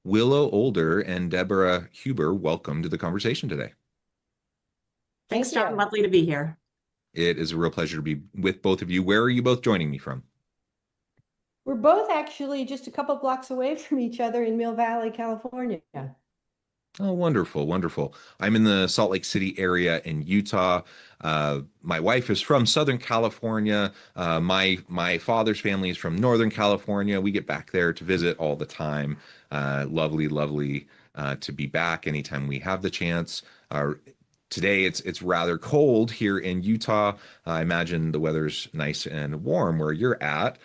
Willow Older and Deborah Huber, welcome to the conversation today. Thanks, Thank John. you. Lovely to be here. It is a real pleasure to be with both of you. Where are you both joining me from? We're both actually just a couple blocks away from each other in Mill Valley, California. Oh, wonderful, wonderful. I'm in the Salt Lake City area in Utah. My wife is from Southern California. My father's family is from Northern California. We get back there to visit all the time. Lovely, lovely to be back anytime we have the chance. Today it's rather cold here in Utah. I imagine the weather's nice and warm where you're at.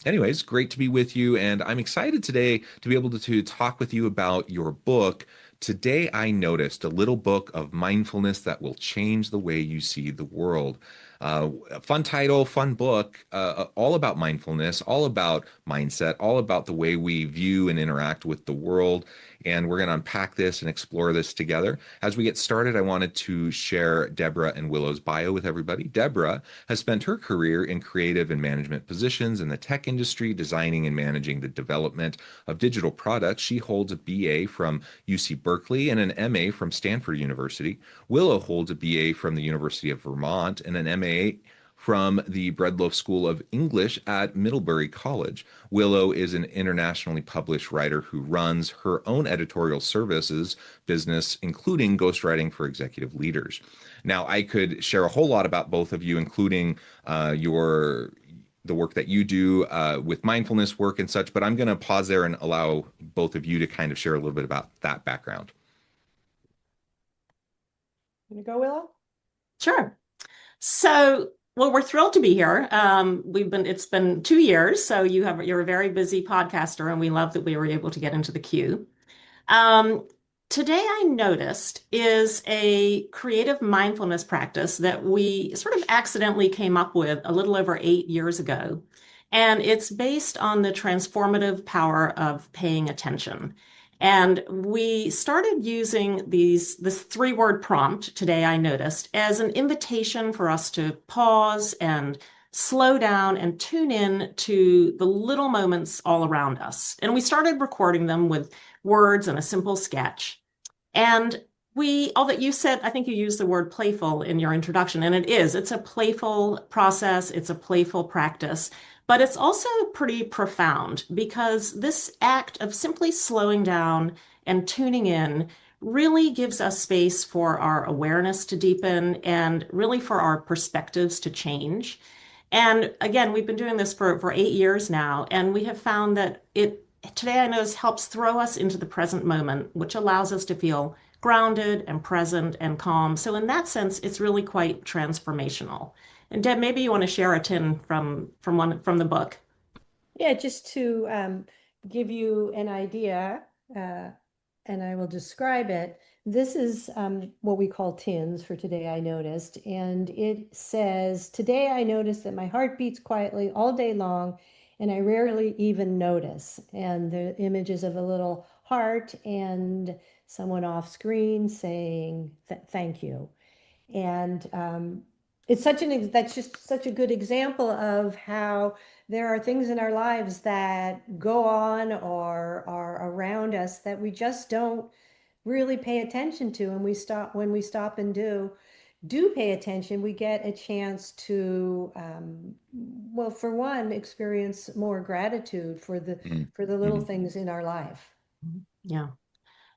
Anyways, great to be with you, and I'm excited today to be able to talk with you about your book. Today, I noticed a little book of mindfulness that will change the way you see the world. A fun title, fun book, all about mindfulness, all about mindset, all about the way we view and interact with the world. And we're going to unpack this and explore this together. As we get started, I wanted to share Deborah and Willow's bio with everybody. Deborah has spent her career in creative and management positions in the tech industry, designing and managing the development of digital products. She holds a BA from UC Berkeley and an MA from Stanford University. Willow holds a BA from the University of Vermont and an MA from the Breadloaf School of English at Middlebury College. Willow is an internationally published writer who runs her own editorial services business, including ghostwriting for executive leaders. Now, I could share a whole lot about both of you, including the work that you do with mindfulness work and such, but I'm going to pause there and allow both of you to kind of share a little bit about that background. Gonna go, Willow? Sure. Well, we're thrilled to be here. It's been 2 years, so you're a very busy podcaster, and we love that we were able to get into the queue. Today I noticed is a creative mindfulness practice that we sort of accidentally came up with a little over 8 years ago. And it's based on the transformative power of paying attention. And we started using this three-word prompt today, I noticed, as an invitation for us to pause and slow down and tune in to the little moments all around us. And we started recording them with words and a simple sketch. And all that you said, I think you used the word playful in your introduction, and it's a playful process, it's a playful practice. But it's also pretty profound because this act of simply slowing down and tuning in really gives us space for our awareness to deepen and really for our perspectives to change. And again, we've been doing this for 8 years now, and we have found that today I know helps throw us into the present moment, which allows us to feel grounded and present and calm. So in that sense, it's really quite transformational. And Deb, maybe you want to share a tin from the book. Yeah, just to give you an idea, and I will describe it. This is what we call tins for today, I noticed. And it says, today I noticed that my heart beats quietly all day long, and I rarely even notice. And the images of a little heart and someone off screen saying thank you. And that's just such a good example of how there are things in our lives that go on or are around us that we just don't really pay attention to. And when we stop and do pay attention, we get a chance to, well, for one, experience more gratitude for the little Mhm. things in our life. Yeah.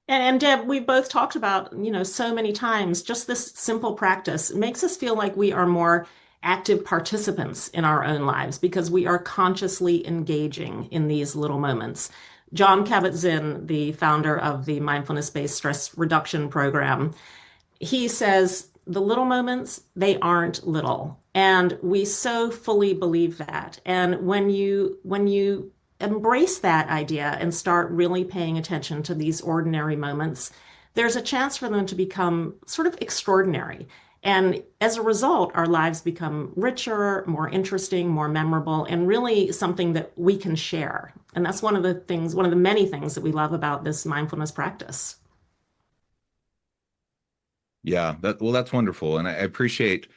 And Deb, we've both talked about, so many times, just this simple practice makes us feel like we are more active participants in our own lives because we are consciously engaging in these little moments. John Kabat-Zinn, the founder of the mindfulness-based stress reduction program, he says the little moments, they aren't little. And we so fully believe that. And when you embrace that idea and start really paying attention to these ordinary moments, there's a chance for them to become sort of extraordinary. And as a result, our lives become richer, more interesting, more memorable, and really something that we can share. And that's one of the many things that we love about this mindfulness practice. Yeah, that's wonderful. And I appreciate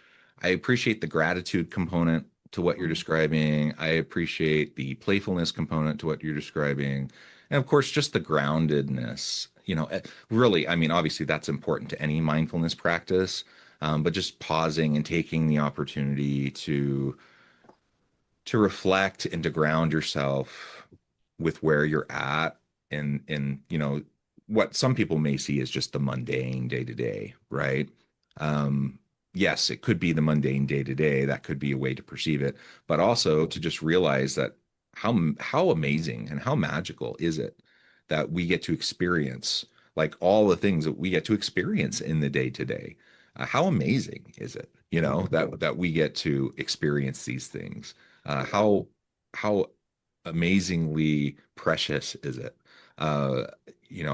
the gratitude component to what you're describing. I appreciate the playfulness component to what you're describing. And of course, just the groundedness. Really, I mean, obviously that's important to any mindfulness practice, but just pausing and taking the opportunity to reflect and to ground yourself with where you're at and what some people may see as just the mundane day to day, right? Yes, it could be the mundane day to day. That could be a way to perceive it, but also to just realize that how amazing and how magical is it that we get to experience like all the things that we get to experience in the day to day. How amazing is it, that we get to experience these things? How amazingly precious is it? Uh,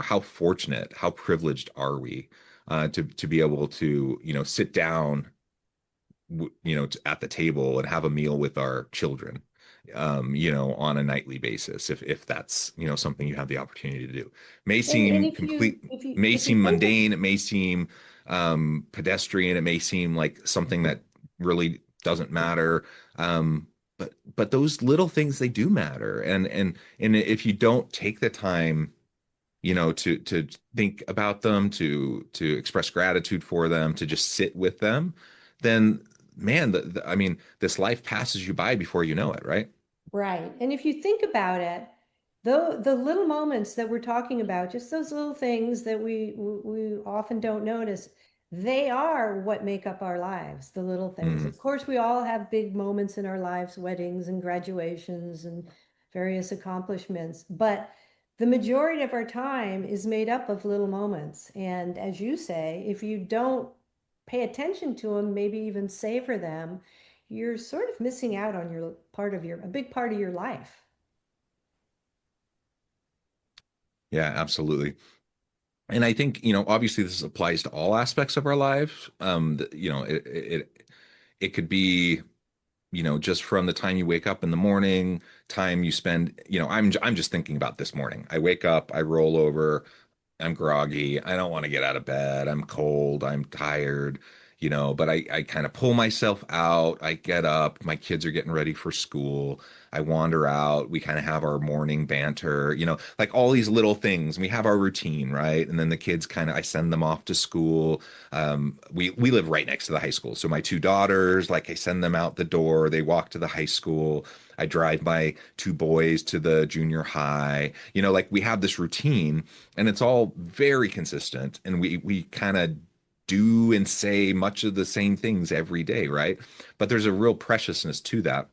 how fortunate, how privileged are we to be able to, sit down, at the table and have a meal with our children, on a nightly basis, if that's, something you have the opportunity to do. May And seem complete, may if you seem think of, mundane, it may seem pedestrian, it may seem like something that really doesn't matter. But those little things, they do matter. And if you don't take the time, to think about them, to express gratitude for them, to just sit with them, then man, I mean, this life passes you by before you know it, right? right. And if you think about it, though the little moments that we're talking about, just those little things that we often don't notice, they are what make up our lives, the little things. Mm. Of course, we all have big moments in our lives, weddings and graduations and various accomplishments, but the majority of our time is made up of little moments. And as you say, if you don't pay attention to them, maybe even savor them, you're sort of missing out on a big part of your life. Yeah, absolutely. And I think, obviously this applies to all aspects of our lives. It could be, just from the time you wake up in the morning, time you spend, I'm just thinking about this morning. I wake up, I roll over, I'm groggy. I don't want to get out of bed. I'm cold. I'm tired, but I kind of pull myself out. I get up. My kids are getting ready for school. I wander out. We kind of have our morning banter, like all these little things. We have our routine, right? And then the kids I send them off to school. We live right next to the high school. So my two daughters, like I send them out the door. They walk to the high school. I drive my two boys to the junior high. Like we have this routine and it's all very consistent and we kind of do and say much of the same things every day, right? But there's a real preciousness to that.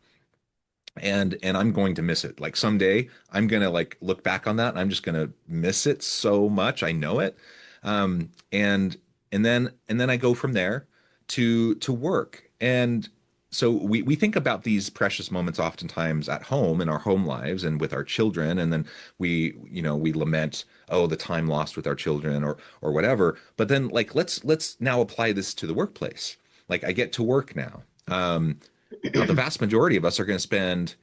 And I'm going to miss it. Like someday I'm gonna like look back on that and I'm just gonna miss it so much. I know it. And then I go from there to work. And so we think about these precious moments oftentimes at home in our home lives and with our children, and then we lament, oh, the time lost with our children or whatever. But then like let's now apply this to the workplace. Like I get to work now. Now the vast majority of us are going to spend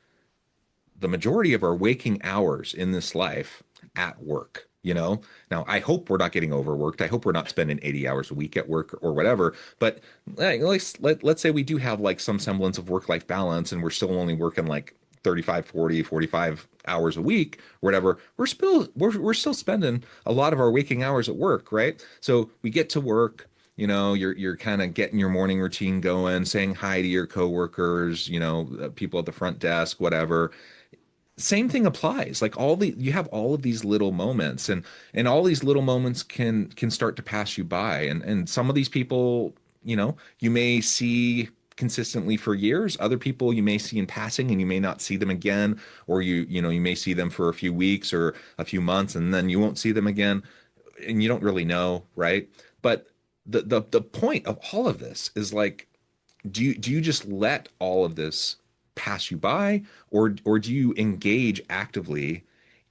the majority of our waking hours in this life at work. Now I hope we're not getting overworked. I hope we're not spending 80 hours a week at work or whatever. But let's say we do have like some semblance of work-life balance and we're still only working like 35, 40, 45 hours a week or whatever. We're still spending a lot of our waking hours at work, right? So we get to work, you're kind of getting your morning routine going, saying hi to your coworkers, people at the front desk, whatever. Same thing applies. Like you have all of these little moments, and all these little moments can start to pass you by. And some of these people, you may see consistently for years. Other people you may see in passing and you may not see them again, or you may see them for a few weeks or a few months and then you won't see them again and you don't really know, right? But the point of all of this is like, do you just let all of this pass you by, or do you engage actively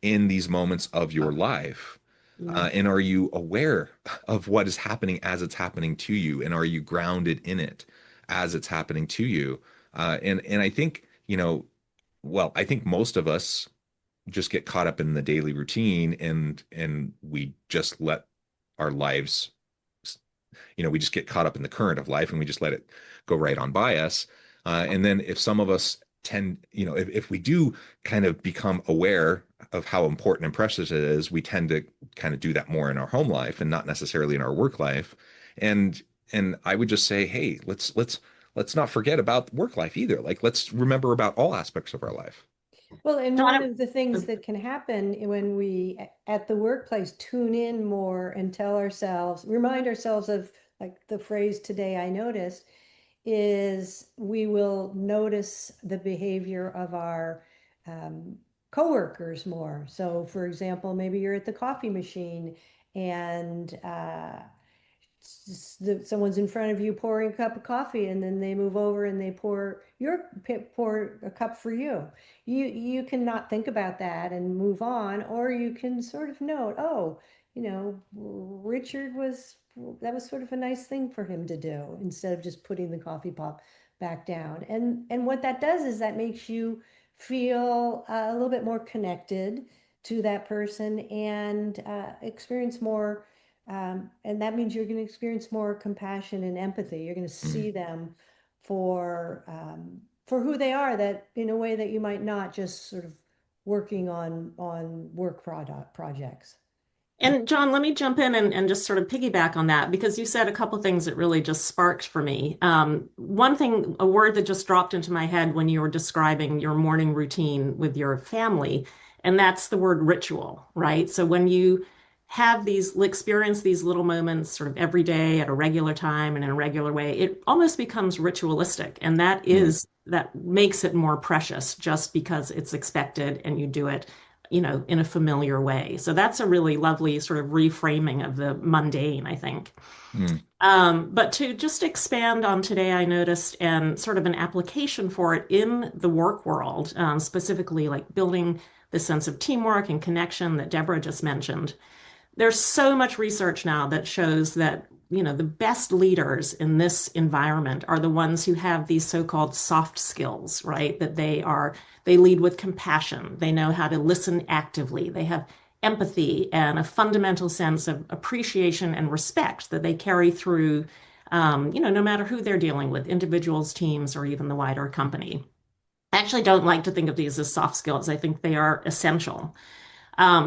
in these moments of your life? Yeah. And are you aware of what is happening as it's happening to you? And are you grounded in it as it's happening to you? And I think, well, I think most of us just get caught up in the daily routine and we just let our lives, we just get caught up in the current of life and we just let it go right on by us. And then if some of us tend, if we do kind of become aware of how important and precious it is, we tend to kind of do that more in our home life and not necessarily in our work life. And I would just say, hey, let's not forget about work life either. Like let's remember about all aspects of our life. Well, and one John, of the things that can happen when we at the workplace tune in more and remind ourselves of like the phrase today I noticed, is we will notice the behavior of our coworkers more. So, for example, maybe you're at the coffee machine and someone's in front of you pouring a cup of coffee, and then they move over and they pour a cup for you. You can not think about that and move on, or you can sort of note, oh, Richard that was sort of a nice thing for him to do, instead of just putting the coffee pot back down. And what that does is that makes you feel a little bit more connected to that person and experience more. And that means you're going to experience more compassion and empathy. You're going to Mm. see them for who they are, that in a way that you might not, just sort of working on work projects. and John, let me jump in and just sort of piggyback on that because you said a couple things that really just sparked for me. One thing, a word that just dropped into my head when you were describing your morning routine with your family, and that's the word ritual, right? So when you experience these little moments sort of every day at a regular time and in a regular way, it almost becomes ritualistic. And Mm. that makes it more precious just because it's expected and you do it in a familiar way. So that's a really lovely sort of reframing of the mundane, I think. Mm. But to just expand on today, I noticed and sort of an application for it in the work world, specifically like building the sense of teamwork and connection that Deborah just mentioned. There's so much research now that shows that, the best leaders in this environment are the ones who have these so-called soft skills, right? That they lead with compassion. They know how to listen actively. They have empathy and a fundamental sense of appreciation and respect that they carry through, no matter who they're dealing with, individuals, teams, or even the wider company. I actually don't like to think of these as soft skills. I think they are essential.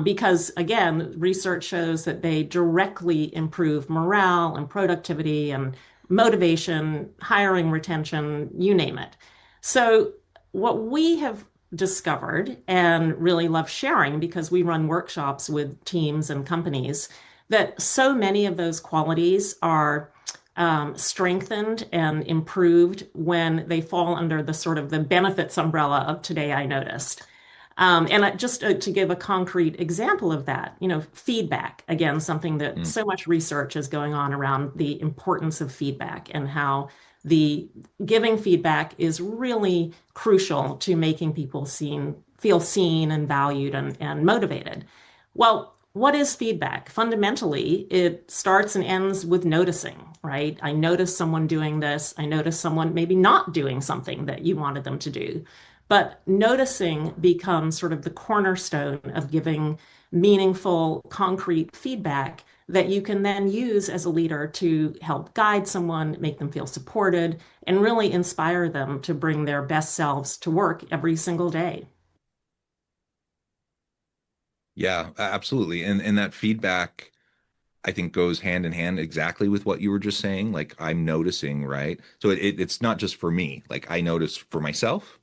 Because again, research shows that they directly improve morale and productivity and motivation, hiring, retention, you name it. So, what we have discovered and really love sharing because we run workshops with teams and companies that so many of those qualities are strengthened and improved when they fall under the sort of the benefits umbrella of today I noticed. Just to give a concrete example of that, feedback, again, something that Mm. so much research is going on around the importance of feedback and how the giving feedback is really crucial to making people feel seen and valued and motivated. Well, what is feedback? Fundamentally, it starts and ends with noticing, right? I notice someone doing this. I notice someone maybe not doing something that you wanted them to do. But noticing becomes sort of the cornerstone of giving meaningful, concrete feedback that you can then use as a leader to help guide someone, make them feel supported, and really inspire them to bring their best selves to work every single day. Yeah, absolutely. And that feedback, I think, goes hand in hand exactly with what you were just saying. Like I'm noticing, right? So it's not just for me. Like I notice for myself,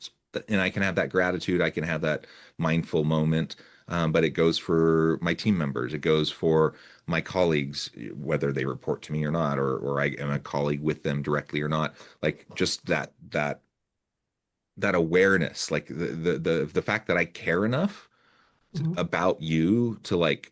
and I can have that gratitude. I can have that mindful moment. But it goes for my team members. It goes for my colleagues, whether they report to me or not, or I am a colleague with them directly or not. Like just that awareness, like the fact that I care enough Mhm. about you to like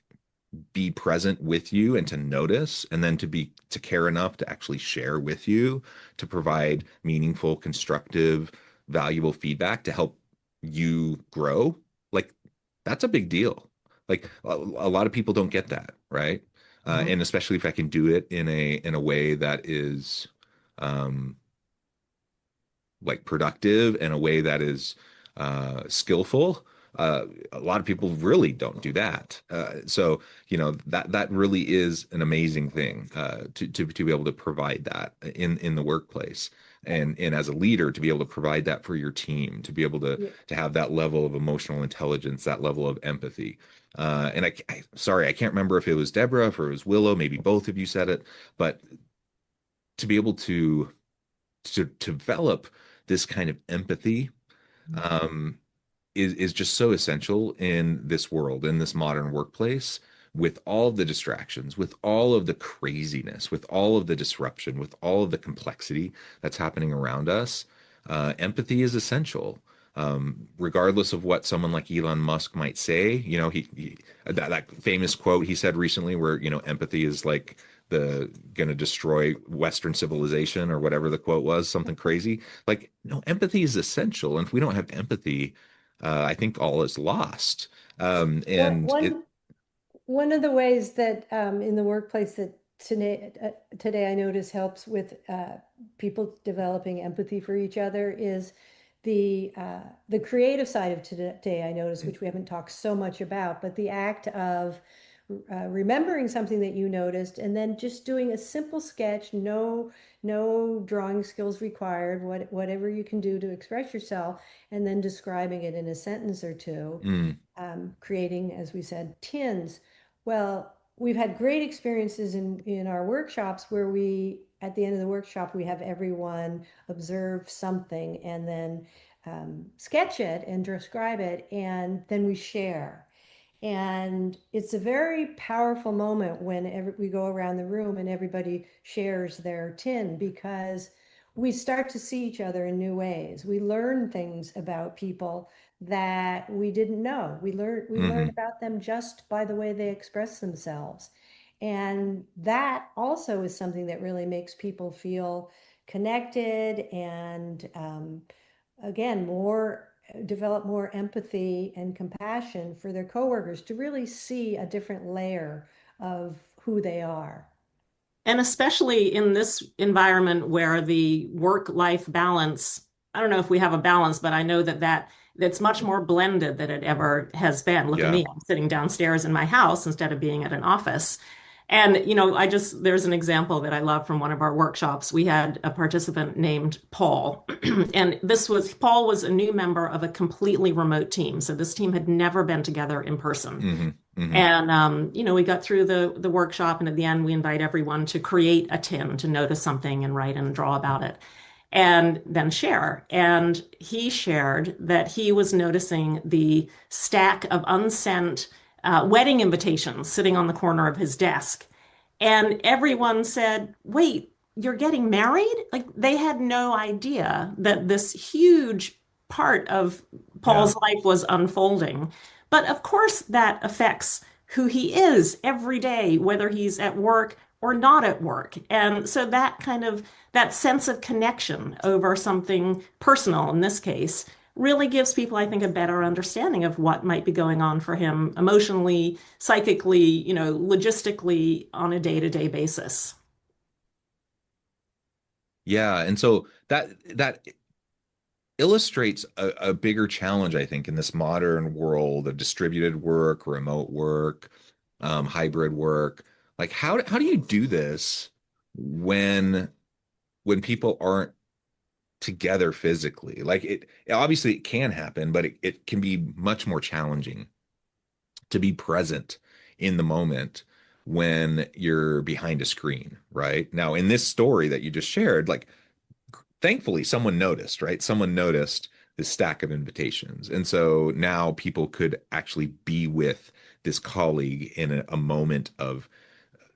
be present with you and to notice, and then to care enough to actually share with you, to provide meaningful, constructive, valuable feedback to help you grow. Like that's a big deal. Like a lot of people don't get that, right? Mhm. And especially if I can do it in a way that is um like productive, in a way that is skillful, A lot of people really don't do that. So, that really is an amazing thing to be able to provide that in the workplace. And as a leader, to be able to provide that for your team, to be able Yeah. to have that level of emotional intelligence, that level of empathy. And sorry, I can't remember if it was Deborah, if it was Willow, maybe both of you said it, but to be able to develop this kind of empathy um, is just so essential in this world, in this modern workplace, with all of the distractions, with all of the craziness, with all of the disruption, with all of the complexity that's happening around us. Empathy is essential. Regardless of what someone like Elon Musk might say, that famous quote he said recently, where empathy is like the going to destroy Western civilization, or whatever the quote was, something crazy. Like, no, empathy is essential, and if we don't have empathy, I think all is lost. One, And it, one, one of the ways that in the workplace that today I notice helps with people developing empathy for each other is the creative side of today I notice, which we haven't talked so much about, but the act of remembering something that you noticed and then just doing a simple sketch, no drawing skills required, whatever you can do to express yourself, and then describing it in a sentence or two, mm, creating, as we said, tins. Well, we've had great experiences in our workshops where at the end of the workshop, we have everyone observe something and then sketch it and describe it, and then we share. And it's a very powerful moment when we go around the room and everybody shares their tin, because we start to see each other in new ways. We learn things about people that we didn't know. We learn mhm. about them just by the way they express themselves. And that also is something that really makes people feel connected and again, develop more empathy and compassion for their coworkers to really see a different layer of who they are. And especially in this environment where the work-life balance, I don't know if we have a balance, but I know that's much more blended than it ever has been. Look at Yeah. me, I'm sitting downstairs in my house instead of being at an office. And, there's an example that I love from one of our workshops. We had a participant named Paul, and Paul was a new member of a completely remote team. So this team had never been together in person. Hmm. Hmm. And we got through the workshop, and at the end, we invite everyone to create a tin, to notice something and write and draw about it, and then share. And he shared that he was noticing the stack of unsent wedding invitations sitting on the corner of his desk. And everyone said, "Wait, you're getting married?" Like, they had no idea that this huge part of Yeah. Paul's life was unfolding. But of course, that affects who he is every day, whether he's at work or not at work. And so that sense of connection over something personal in this case really gives people, I think, a better understanding of what might be going on for him emotionally, psychically, logistically on a day-to-day basis. Yeah. And so that illustrates a bigger challenge, I think, in this modern world of distributed work, remote work, hybrid work. Like, how do you do this when people aren't together physically? Like, obviously it can happen, but it can be much more challenging to be present in the moment when you're behind a screen, right? Now, in this story that you just shared, like, thankfully someone noticed, right? Someone noticed this stack of invitations. And so now people could actually be with this colleague in a moment of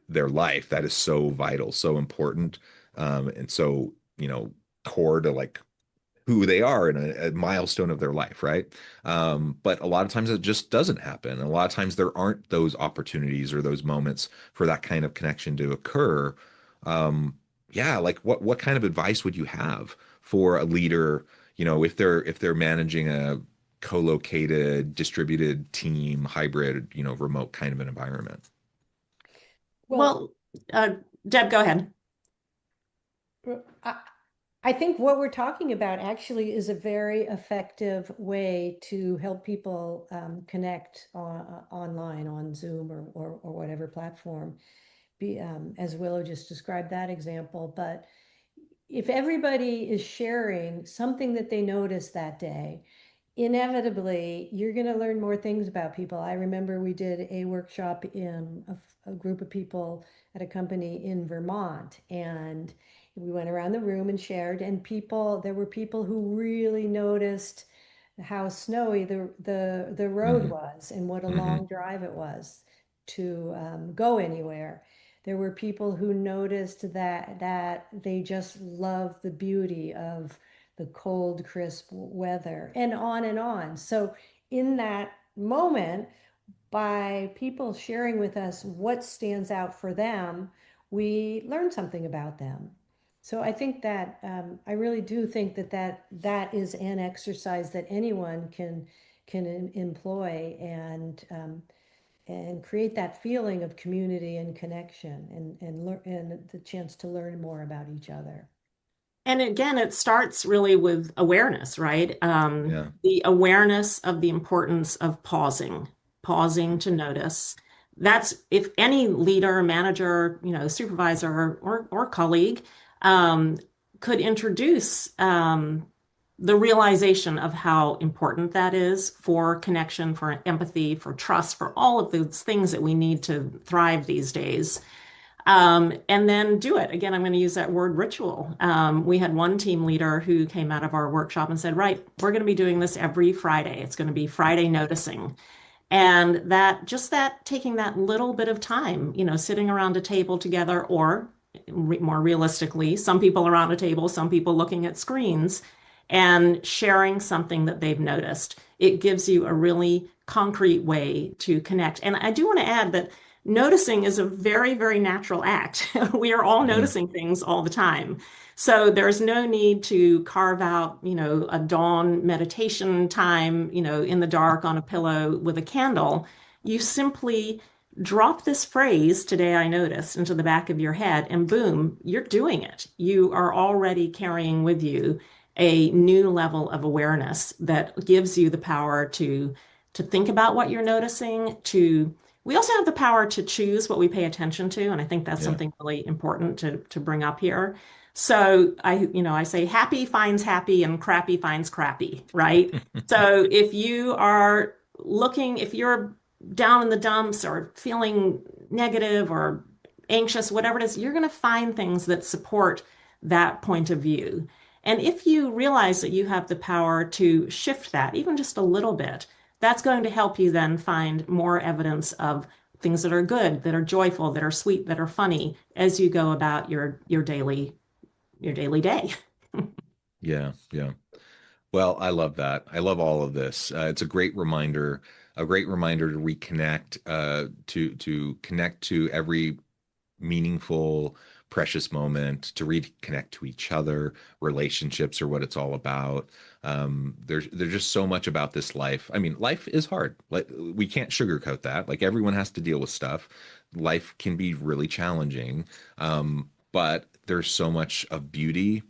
their life that is so vital, so important, and so, core to, like, who they are in a milestone of their life, right? But a lot of times it just doesn't happen. And a lot of times there aren't those opportunities or those moments for that kind of connection to occur. Um, yeah, like, what kind of advice would you have for a leader, if they're managing a co-located, distributed team, hybrid, remote kind of an environment? Well, Well, uh, Deb, go ahead. I, I think what we're talking about actually is a very effective way to help people connect online on Zoom or whatever platform. As Willow just described that example, but if everybody is sharing something that they noticed that day, inevitably you're going to learn more things about people. I remember we did a workshop in a group of people at a company in Vermont, and we went around the room and shared, and there were people who really noticed how snowy the road Hmm. was and what a Hmm. long drive it was to go anywhere. There were people who noticed that they just love the beauty of the cold, crisp weather, and on and on. So in that moment, by people sharing with us what stands out for them, we learn something about them. So I think that I really do think that is an exercise that anyone can employ and create that feeling of community and connection and the chance to learn more about each other. And again, it starts really with awareness, right? Yeah. The awareness of the importance of pausing to notice. That's if any leader, manager, supervisor or colleague um, could introduce the realization of how important that is for connection, for empathy, for trust, for all of those things that we need to thrive these days. And then do it. Again, I'm going to use that word ritual. We had one team leader who came out of our workshop and said, right, we're going to be doing this every Friday. It's going to be Friday noticing. And that taking that little bit of time, sitting around a table together, or more realistically, some people around a table, some people looking at screens and sharing something that they've noticed. It gives you a really concrete way to connect. And I do want to add that noticing is a very, very natural act. We are all Hmm. noticing things all the time. So there's no need to carve out, a dawn meditation time, in the dark on a pillow with a candle. You simply drop this phrase, today I noticed, into the back of your head, and boom, you're doing it. You are already carrying with you a new level of awareness that gives you the power to think about what you're noticing, to we also have the power to choose what we pay attention to, and I think that's Yeah. something really important to bring up here. So I say happy finds happy and crappy finds crappy, right? So if you're down in the dumps or feeling negative or anxious, whatever it is, you're going to find things that support that point of view. And if you realize that you have the power to shift that, even just a little bit, that's going to help you then find more evidence of things that are good, that are joyful, that are sweet, that are funny as you go about your daily day. Yeah. Yeah. Well, I love that. I love all of this. It's a great reminder to reconnect, to connect to every meaningful, precious moment, to reconnect to each other. Relationships are what it's all about. There's just so much about this life. I mean, life is hard. Like we can't sugarcoat that. Like everyone has to deal with stuff. Life can be really challenging, but there's so much of beauty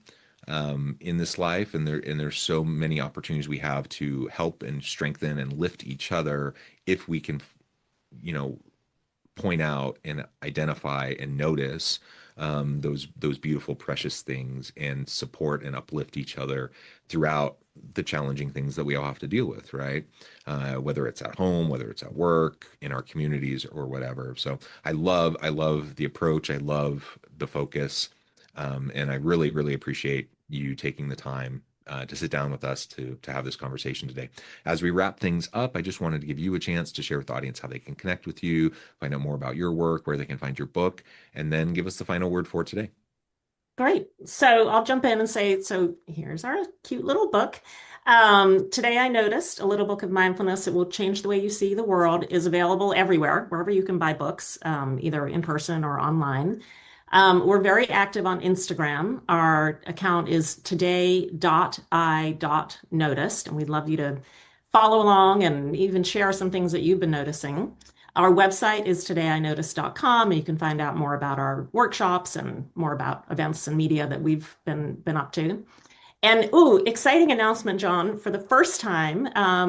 in this life, and there's so many opportunities we have to help and strengthen and lift each other if we can, you know, point out and identify and notice those beautiful, precious things and support and uplift each other throughout the challenging things that we all have to deal with, right? Whether it's at home, whether it's at work, in our communities, or whatever. So I love the approach. I love the focus, and I really, really appreciate you taking the time to sit down with us to have this conversation today. As we wrap things up, I just wanted to give you a chance to share with the audience how they can connect with you, find out more about your work, where they can find your book, and then give us the final word for today. Great. So I'll jump in and say, so here's our cute little book. Today I noticed a little book of mindfulness that will change the way you see the world is available everywhere, wherever you can buy books, either in person or online. We're very active on Instagram. Our account is today.I.noticed, and we'd love you to follow along and even share some things that you've been noticing. Our website is todayinotice.com. You can find out more about our workshops and more about events and media that we've been up to. And exciting announcement, John. For the first time,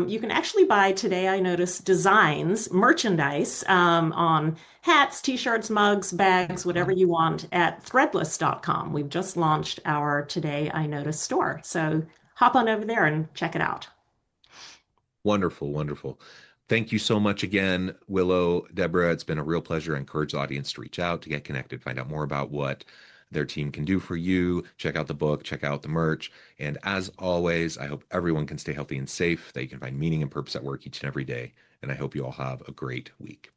you can actually buy Today I Notice designs, merchandise on hats, t-shirts, mugs, bags, whatever you want at threadless.com. We've just launched our Today I Notice store. So hop on over there and check it out. Wonderful, wonderful. Thank you so much again, Willow, Deborah. It's been a real pleasure. I encourage the audience to reach out, to get connected, find out more about what their team can do for you. Check out the book, check out the merch. And as always, I hope everyone can stay healthy and safe, that you can find meaning and purpose at work each and every day. And I hope you all have a great week.